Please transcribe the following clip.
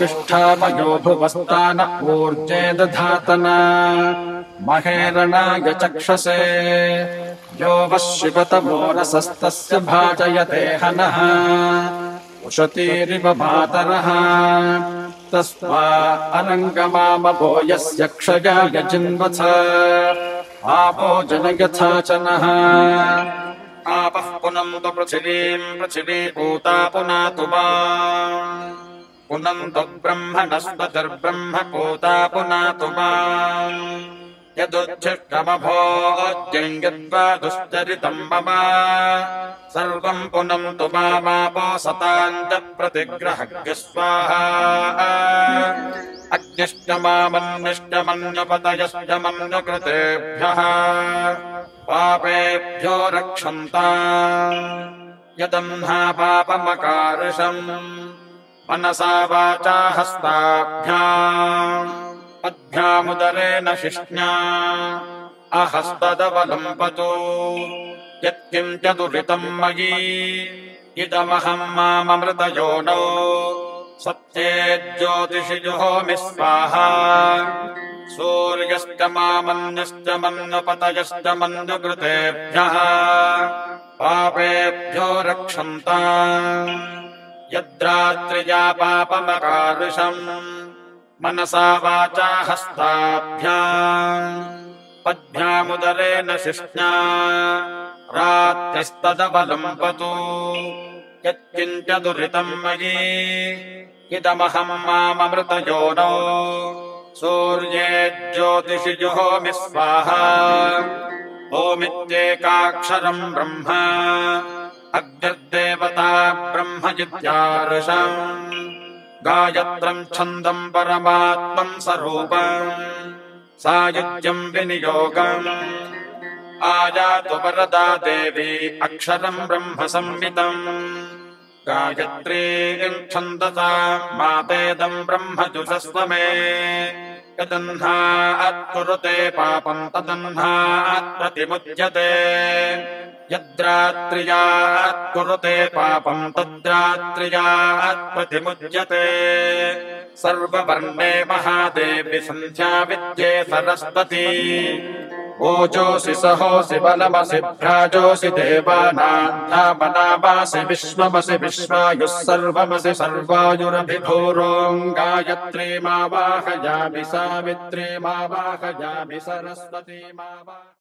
पिष्ठामयो भुवस्तान ऊर्जे दधातना महेरणाय चक्षसे यो वः शिवतमोरसस्तस्य भाजयते हनः उशतीरिव मातरः तस्मा अनङ्गमामभो यस्य क्षयाय जिन्वथ आपो जनयथा च नः आपः पुनन्तु पृथिवीम् पृथिवी पूता पुनातु वा पुनन्तु ब्रह्मणस्पतिर्ब्रह्म पूता पुनातु वा यदुच्छिष्टमभोज्यम् यद्वा दुश्चरितम् मम सर्वम् पुनन्तु मापो सताम् च प्रतिग्रहज्ञ स्वाहा अग्निष्टमामन्निष्टमन्युपतयश्चमन्युकृतेभ्यः पापेभ्यो रक्षन्ताम् यदह्ना पापमकार्षम् मनसा वाचा हस्ताभ्याम् पद्भ्यामुदरेण शिष्ण्या अहस्तदवलम्पतु यत्किम् च दुरितम् मयि इदमहम् माममृतयोनौ सत्ये ज्योतिषि जुहोमि स्वाहा सूर्यश्च मामन्यश्च मन्युपतयश्च मन्युकृतेभ्यः पापेभ्यो रक्षन्ताम् यद्रात्र्या पापमकार्षम् मनसा वाचा हस्ताभ्याम् पद्भ्यामुदरेण शिष्ण्या रात्रिस्तदवलम्पतु यत्किञ्च दुरितम् मयि इदमहम् माममृतयोनौ सूर्ये ज्योतिषि जुहोमि स्वाहा ओमित्येकाक्षरम् ब्रह्म अग्निर्देवता ब्रह्मजित्यार्षम् गायत्रम् छन्दम् परमात्मम् स्वरूपम् सायुज्यम् विनियोगम् आयातु वरदा देवी अक्षरम् ब्रह्म संहितम् गायत्रीम् छन्दसा मातेदम् ब्रह्म जुषस्व मे यदह्नात् कुरुते पापम् तदह्नात् प्रतिमुच्यते यद्रात्र्यात् कुरुते पापम् तद्रात्र्यात् प्रतिमुच्यते सर्ववर्णे महादेवी सन्ध्या विद्ये सरस्वती ओजोऽसि सहोऽसि बलमसि भ्राजोऽसि देवानाम् नामनामासि विश्वमसि विश्वायुः सर्वमसि सर्वायुरभिभूरोम् गायत्रीमावाहयामि सावित्रीमावाहयामि सरस्वतीमावाहयामि